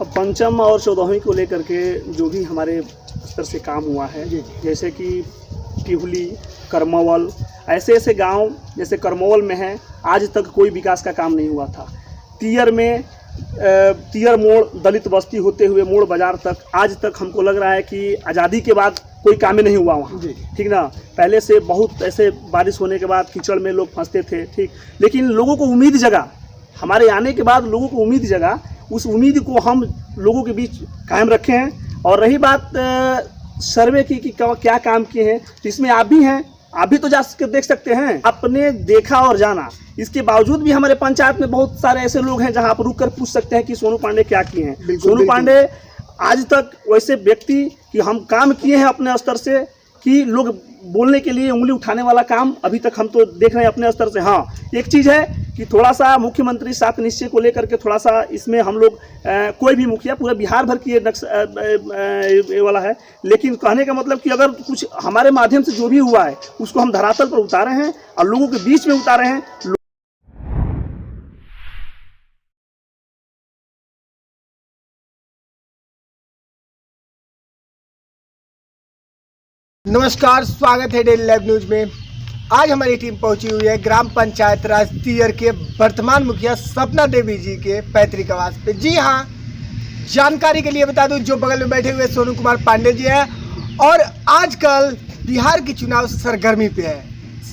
अब पंचम और 14वीं को लेकर के जो भी हमारे स्तर से काम हुआ है, जैसे कि टिहुली, करमवल, ऐसे ऐसे गांव जैसे करमवल में है, आज तक कोई विकास का काम नहीं हुआ था। तियर में तियर मोड़ दलित बस्ती होते हुए मोड़ बाजार तक आज तक हमको लग रहा है कि आज़ादी के बाद कोई काम ही नहीं हुआ वहाँ, ठीक ना। पहले से बहुत ऐसे बारिश होने के बाद कीचड़ में लोग फंसते थे, ठीक, लेकिन लोगों को उम्मीद जगा, हमारे आने के बाद लोगों को उम्मीद जगा, उस उम्मीद को हम लोगों के बीच कायम रखे हैं। और रही बात सर्वे की कि क्या काम किए हैं, तो इसमें आप भी हैं, आप भी तो जा कर देख सकते हैं, आपने देखा और जाना। इसके बावजूद भी हमारे पंचायत में बहुत सारे ऐसे लोग हैं जहां आप रुक कर पूछ सकते हैं कि सोनू पांडे क्या किए हैं। सोनू पांडे आज तक वैसे व्यक्ति कि हम काम किए हैं अपने स्तर से कि लोग बोलने के लिए उंगली उठाने वाला काम अभी तक हम तो देख रहे हैं अपने स्तर से। हाँ, एक चीज़ है कि थोड़ा सा मुख्यमंत्री 7 निश्चय को लेकर के थोड़ा सा इसमें हम लोग कोई भी मुखिया पूरे बिहार भर की ये वाला है, लेकिन कहने का मतलब कि अगर कुछ हमारे माध्यम से जो भी हुआ है उसको हम धरातल पर उतारे हैं और लोगों के बीच में उतारे हैं। नमस्कार, स्वागत है डेली लाइव न्यूज में। आज हमारी टीम पहुंची हुई है ग्राम पंचायत राज तियर के वर्तमान मुखिया सपना देवी जी के पैतृक आवास पे। जी हां, जानकारी के लिए बता दूं, जो बगल में बैठे हुए सोनू कुमार पांडे जी हैं और आजकल बिहार की चुनाव सरगर्मी पे है।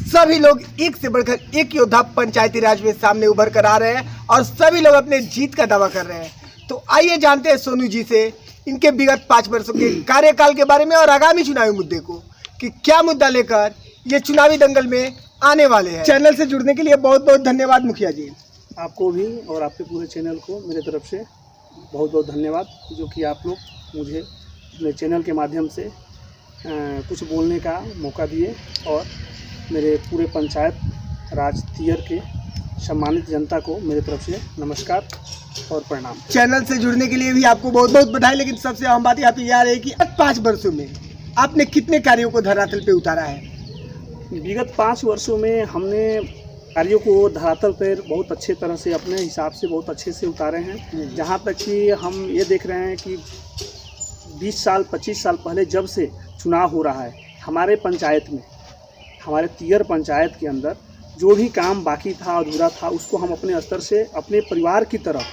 सभी लोग एक से बढ़कर एक योद्धा पंचायती राज में सामने उभर कर आ रहे हैं और सभी लोग अपने जीत का दावा कर रहे हैं। तो आइए जानते हैं सोनू जी से इनके विगत 5 वर्षों के कार्यकाल के बारे में और आगामी चुनावी मुद्दे को कि क्या मुद्दा लेकर ये चुनावी दंगल में आने वाले हैं। चैनल से जुड़ने के लिए बहुत बहुत धन्यवाद मुखिया जी। आपको भी और आपके पूरे चैनल को मेरे तरफ से बहुत बहुत धन्यवाद, जो कि आप लोग मुझे अपने चैनल के माध्यम से कुछ बोलने का मौका दिए और मेरे पूरे पंचायत राज तियर के सम्मानित जनता को मेरे तरफ से नमस्कार और प्रणाम। चैनल से जुड़ने के लिए भी आपको बहुत बहुत बधाई। लेकिन सबसे अहम बात यहाँ पे यह है कि 5 वर्षों में आपने कितने कार्यों को धरातल पे उतारा है? विगत 5 वर्षों में हमने कार्यों को धरातल पर बहुत अच्छे तरह से अपने हिसाब से बहुत अच्छे से उतारे हैं। जहाँ तक कि हम ये देख रहे हैं कि 20 साल 25 साल पहले जब से चुनाव हो रहा है, हमारे पंचायत में, हमारे तियर पंचायत के अंदर जो भी काम बाकी था अधूरा था उसको हम अपने स्तर से अपने परिवार की तरह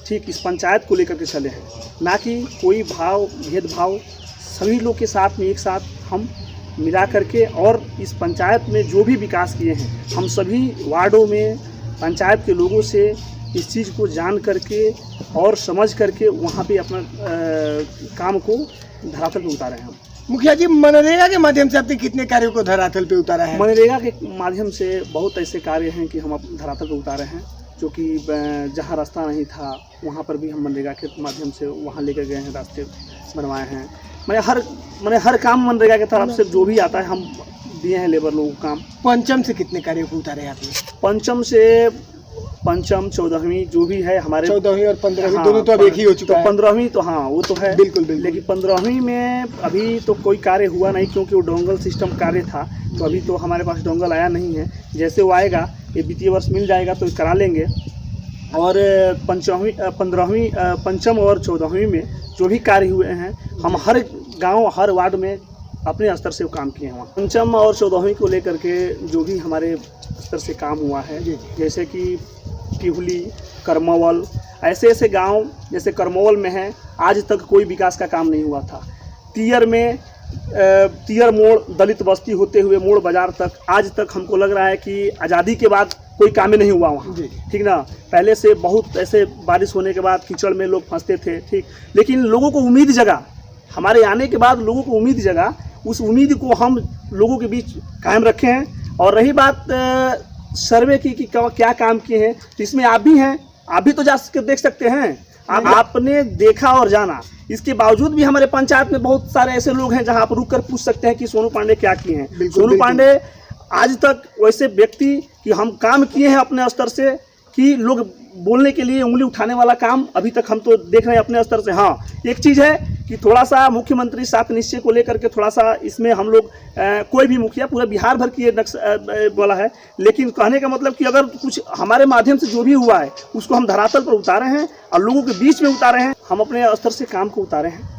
ठीक इस पंचायत को लेकर के चले हैं। ना कि कोई भेदभाव, सभी लोग के साथ में एक साथ हम मिला करके और इस पंचायत में जो भी विकास किए हैं हम सभी वार्डों में पंचायत के लोगों से इस चीज़ को जान करके और समझ करके वहाँ पे अपना काम को धरातल पे उतारे हैं हम। मुखिया जी, मनरेगा के माध्यम से आपने कितने कार्यों को धरातल पे उतारा है? मनरेगा के माध्यम से बहुत ऐसे कार्य हैं कि हम धरातल पे उतारे हैं, जो कि जहाँ रास्ता नहीं था वहाँ पर भी हम मनरेगा के माध्यम से वहाँ लेकर गए हैं, रास्ते बनवाए हैं। मैंने हर काम मनरेगा के तरफ से जो भी आता है हम दिए हैं लेबर लोगों को काम। पंचम से कितने कार्यों को उतारे आपने? पंचम से 14वीं जो भी है हमारे 14वीं और 15वीं दोनों तो अब एक ही हो चुका है। 15वीं तो हाँ वो तो है बिल्कुल। लेकिन 15वीं में अभी तो कोई कार्य हुआ नहीं, क्योंकि वो डोंगल सिस्टम कार्य था, तो अभी तो हमारे पास डोंगल आया नहीं है। जैसे वो आएगा, ये वित्तीय वर्ष मिल जाएगा तो करा लेंगे। और पंचम और 14वीं में जो भी कार्य हुए हैं हम हर गाँव हर वार्ड में अपने स्तर से काम किए हैं। वहाँ पंचम और 14वीं को लेकर के जो भी हमारे स्तर से काम हुआ है, जैसे कि टिहुली, करमवल, ऐसे ऐसे गांव जैसे करमवल में है, आज तक कोई विकास का काम नहीं हुआ था। तियर में तियर मोड़ दलित बस्ती होते हुए मोड़ बाजार तक आज तक हमको लग रहा है कि आज़ादी के बाद कोई काम ही नहीं हुआ वहाँ, ठीक ना। पहले से बहुत ऐसे बारिश होने के बाद कीचड़ में लोग फंसते थे, ठीक, लेकिन लोगों को उम्मीद जगा, हमारे आने के बाद लोगों को उम्मीद जगा, उस उम्मीद को हम लोगों के बीच कायम रखे हैं। और रही बात सर्वे की कि क्या काम किए हैं, तो इसमें आप भी हैं, आप भी तो जा कर देख सकते हैं, आपने देखा और जाना। इसके बावजूद भी हमारे पंचायत में बहुत सारे ऐसे लोग हैं जहां आप रुक कर पूछ सकते हैं कि सोनू पांडे क्या किए हैं। सोनू पांडे आज तक वैसे व्यक्ति कि हम काम किए हैं अपने स्तर से कि लोग बोलने के लिए उंगली उठाने वाला काम अभी तक हम तो देख रहे हैं अपने स्तर से। हाँ, एक चीज़ है कि कि थोड़ा सा मुख्यमंत्री 7 निश्चय को लेकर के थोड़ा सा इसमें हम लोग कोई भी मुखिया पूरा बिहार भर की ये बोला है, लेकिन कहने का मतलब कि अगर कुछ हमारे माध्यम से जो भी हुआ है उसको हम धरातल पर उतारे हैं और लोगों के बीच में उतारे हैं, हम अपने स्तर से काम को उतारे हैं।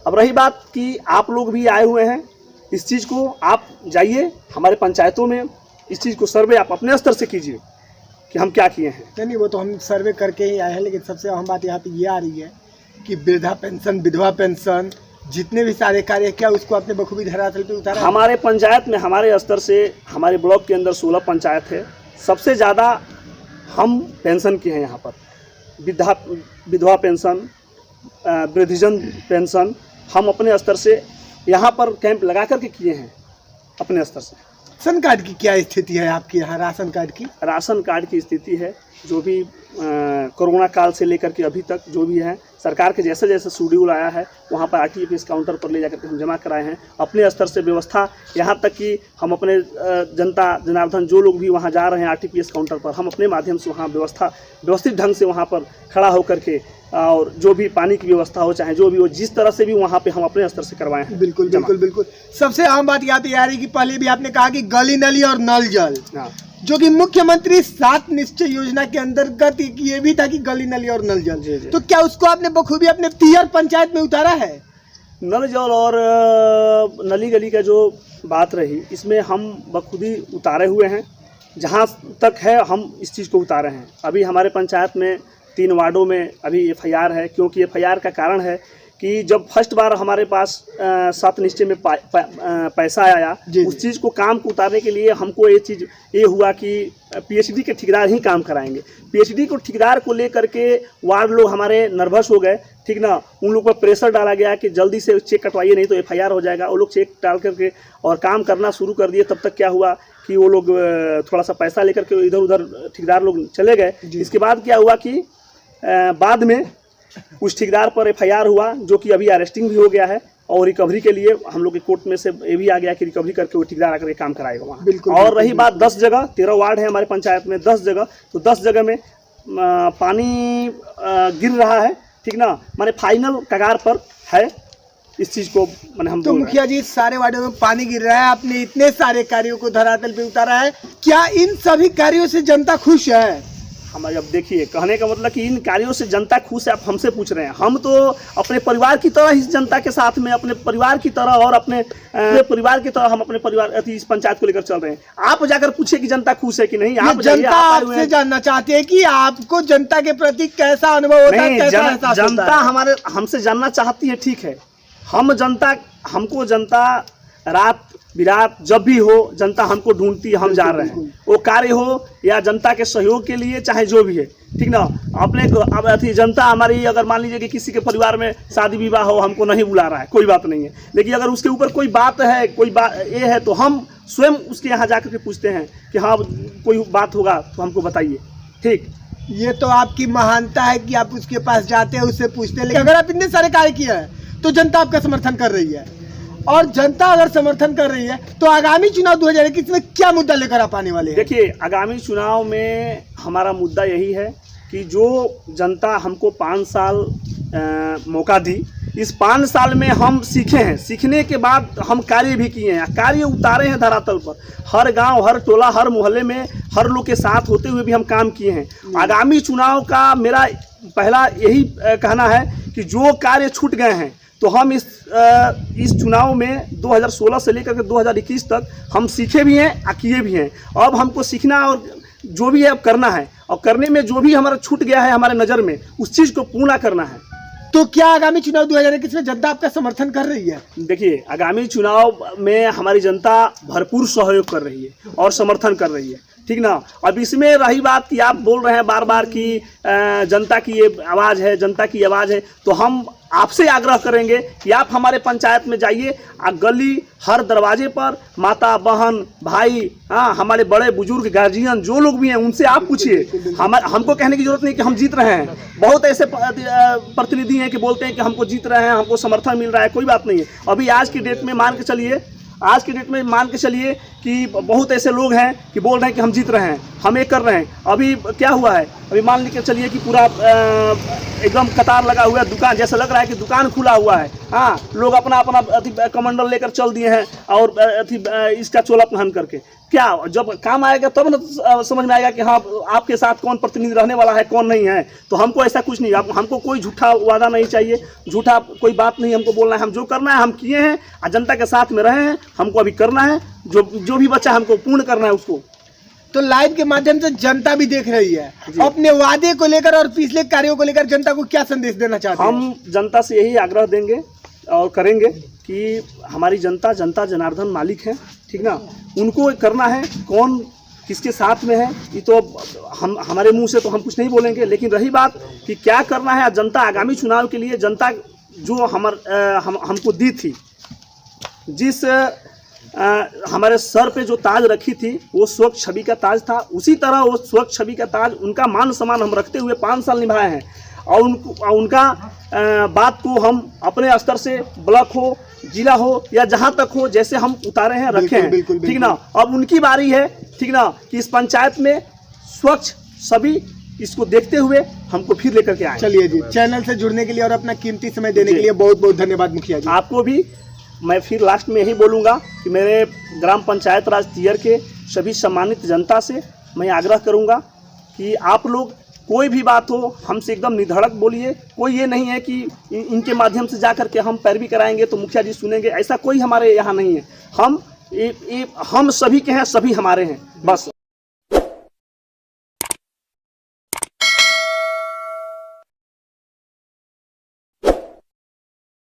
अब रही बात कि आप लोग भी आए हुए हैं, इस चीज़ को आप जाइए हमारे पंचायतों में, इस चीज़ को सर्वे आप अपने स्तर से कीजिए कि हम क्या किए हैं। नहीं, वो तो हम सर्वे करके ही आए हैं, लेकिन सबसे अहम बात यहाँ पे ये आ रही है कि वृद्धा पेंशन, विधवा पेंशन, जितने भी सारे कार्य क्या उसको आपने बखूबी धरातल पे उतारा? हमारे पंचायत में, हमारे स्तर से, हमारे ब्लॉक के अंदर 16 पंचायत है, सबसे ज़्यादा हम पेंशन किए हैं। यहाँ पर विधवा पेंशन, वृद्धजन पेंशन हम अपने स्तर से यहाँ पर कैंप लगा करके किए हैं अपने स्तर से। राशन कार्ड की क्या स्थिति है आपके यहाँ? राशन कार्ड की स्थिति है जो भी कोरोना काल से लेकर के अभी तक जो भी है, सरकार के जैसे जैसे शेड्यूल आया है वहाँ पर RTPS काउंटर पर ले जाकर के हम जमा कराए हैं अपने स्तर से व्यवस्था। यहाँ तक कि हम अपने जनता जनार्दन जो लोग भी वहाँ जा रहे हैं RTPS काउंटर पर, हम अपने माध्यम से वहाँ व्यवस्थित ढंग से वहाँ पर खड़ा होकर के, और जो भी पानी की व्यवस्था हो, चाहे जो भी हो, जिस तरह से भी वहाँ पे हम अपने स्तर से करवाए हैं। बिल्कुल। सबसे अहम बात यहाँ पे आ रही कि पहले भी आपने कहा कि गली नली और नल जल, जो कि मुख्यमंत्री 7 निश्चय योजना के अंतर्गत ये भी था कि गली नली और नल जल, तो क्या उसको आपने बखूबी अपने 3 पंचायत में उतारा है? नल जल और नली गली का जो बात रही, इसमें हम बखूबी उतारे हुए हैं। जहाँ तक है हम इस चीज़ को उतारे हैं। अभी हमारे पंचायत में 3 वार्डों में अभी FIR है, क्योंकि FIR का कारण है कि जब फर्स्ट बार हमारे पास 7 निश्चय में पैसा आया, उस चीज़ को काम को उतारने के लिए हमको ये हुआ कि PhD के ठेकेदार ही काम कराएंगे। PhD को ठेकेदार को लेकर के वार्ड लोग हमारे नर्वस हो गए, ठीक ना। उन लोग पर प्रेशर डाला गया कि जल्दी से चेक कटवाइए नहीं तो FIR हो जाएगा। वो लोग चेक डाल करके और काम करना शुरू कर दिए। तब तक क्या हुआ कि वो लोग थोड़ा सा पैसा लेकर के इधर उधर ठेकेदार लोग चले गए। इसके बाद क्या हुआ कि बाद में उस ठेकेदार पर FIR हुआ, जो कि अभी अरेस्टिंग भी हो गया है, और रिकवरी के लिए हम लोग के कोर्ट में से ये भी आ गया कि रिकवरी करके वो ठेकेदार आकर के काम कराएगा वहाँ। और रही बात 10 जगह, 13 वार्ड है हमारे पंचायत में, 10 जगह, तो 10 जगह में पानी गिर रहा है, ठीक ना, माने फाइनल कगार पर है। इस चीज़ को मैंने हम तो मुखिया जी, सारे वार्डों में पानी गिर रहा है, आपने इतने सारे कार्यों को धरातल पे उतारा है, क्या इन सभी कार्यों से जनता खुश है? हमारे अब देखिए, कहने का मतलब कि इन कार्यों से जनता खुश है, आप हमसे पूछ रहे हैं। हम तो अपने परिवार की तरह इस जनता के साथ में, अपने परिवार की तरह और अपने परिवार की तरह हम अपने परिवार इस पंचायत को लेकर चल रहे हैं। आप जाकर पूछिए कि जनता खुश है कि नहीं। आप जनता आपसे जानना चाहते हैं कि आपको जनता के प्रति कैसा अनुभव होता है, कैसा एहसास होता है? जनता हमसे जानना चाहती है, ठीक है। हमको जनता रात बिरात जब भी हो, जनता हमको ढूंढती है, हम जा रहे हैं। वो कार्य हो या जनता के सहयोग के लिए, चाहे जो भी है, ठीक ना। अपने अब जनता हमारी, अगर मान लीजिए कि किसी के परिवार में शादी विवाह हो, हमको नहीं बुला रहा है, कोई बात नहीं है, लेकिन अगर उसके ऊपर कोई बात है, कोई बात ये है, तो हम स्वयं उसके यहाँ जाकर के पूछते हैं कि हाँ कोई बात होगा तो हमको बताइए, ठीक। ये तो आपकी महानता है कि आप उसके पास जाते हैं, उससे पूछते हैं। लेकिन अगर आप इतने सारे कार्य किए हैं तो जनता आपका समर्थन कर रही है, और जनता अगर समर्थन कर रही है तो आगामी चुनाव 2021 में क्या मुद्दा लेकर आप आने वाले हैं? देखिए, आगामी चुनाव में हमारा मुद्दा यही है कि जो जनता हमको 5 साल मौका दी, इस 5 साल में हम सीखे हैं, सीखने के बाद हम कार्य भी किए हैं, कार्य उतारे हैं धरातल पर। हर गांव, हर टोला, हर मोहल्ले में हर लोग के साथ होते हुए भी हम काम किए हैं। आगामी चुनाव का मेरा पहला यही कहना है कि जो कार्य छूट गए हैं तो हम इस चुनाव में 2016 से लेकर के 2021 तक हम सीखे भी हैं और किए भी हैं। अब हमको सीखना और जो भी है अब करना है, और करने में जो भी हमारा छूट गया है हमारे नज़र में, उस चीज़ को पूर्ण करना है। तो क्या आगामी चुनाव 2021 में जनता आपका समर्थन कर रही है? देखिए, आगामी चुनाव में हमारी जनता भरपूर सहयोग कर रही है और समर्थन कर रही है, ठीक ना। अब इसमें रही बात कि आप बोल रहे हैं बार बार कि जनता की ये आवाज़ है, जनता की आवाज़ है, तो हम आपसे आग्रह करेंगे कि आप हमारे पंचायत में जाइए, गली हर दरवाजे पर माता, बहन, भाई, हाँ, हमारे बड़े बुजुर्ग, गार्जियन जो लोग भी हैं, उनसे आप पूछिए। हमको कहने की जरूरत नहीं कि हम जीत रहे हैं। बहुत ऐसे प्रतिनिधि हैं कि बोलते हैं कि हमको जीत रहे हैं, हमको समर्थन मिल रहा है, कोई बात नहीं है। अभी आज की डेट में मान के चलिए, आज के डेट में मान के चलिए कि बहुत ऐसे लोग हैं कि बोल रहे हैं कि हम जीत रहे हैं, हम ये कर रहे हैं। अभी क्या हुआ है, अभी मान के चलिए कि पूरा एकदम कतार लगा हुआ है, दुकान जैसा लग रहा है कि दुकान खुला हुआ है। हाँ, लोग अपना अपना अथी कमंडल लेकर चल दिए हैं और अथी इसका चोला पहन करके। क्या जब काम आएगा तब ना समझ में आएगा कि हाँ आपके साथ कौन प्रतिनिधि रहने वाला है, कौन नहीं है। तो हमको ऐसा कुछ नहीं, हमको कोई झूठा वादा नहीं चाहिए, झूठा कोई बात नहीं हमको बोलना है। हम जो करना है हम किए हैं और जनता के साथ में रहे हैं, हमको अभी करना है। जो भी बचा हमको पूर्ण करना है उसको। तो लाइव के माध्यम से जनता भी देख रही है, अपने वादे को लेकर और पिछले कार्यों को लेकर जनता को क्या संदेश देना चाहते हैं? हम जनता से यही आग्रह देंगे और करेंगे कि हमारी जनता जनार्दन मालिक है, ठीक ना। उनको करना है, कौन किसके साथ में है ये तो हम हमारे मुंह से तो हम कुछ नहीं बोलेंगे। लेकिन रही बात कि क्या करना है, जनता आगामी चुनाव के लिए जनता जो हमको दी थी, जिस हमारे सर पे जो ताज रखी थी वो स्वच्छ छवि का ताज था। उसी तरह वो स्वच्छ छवि का ताज, उनका मान सम्मान हम रखते हुए 5 साल निभाए हैं और उनका बात को हम अपने स्तर से ब्लॉक हो, जिला हो या जहां तक हो, जैसे हम उतारे हैं रखे हैं, ठीक ना। अब उनकी बारी है, ठीक ना, कि इस पंचायत में स्वच्छ सभी इसको देखते हुए हमको फिर लेकर के आए। चलिए जी, चैनल से जुड़ने के लिए और अपना कीमती समय देने के लिए बहुत बहुत धन्यवाद मुखिया जी। आपको भी मैं फिर लास्ट में यही बोलूँगा कि मेरे ग्राम पंचायत राज तियर के सभी सम्मानित जनता से मैं आग्रह करूँगा कि आप लोग कोई भी बात हो हमसे एकदम निधड़क बोलिए। कोई ये नहीं है कि इनके माध्यम से जा कर के हम पैरवी कराएंगे तो मुखिया जी सुनेंगे, ऐसा कोई हमारे यहाँ नहीं है। हम सभी के हैं, सभी हमारे हैं। बस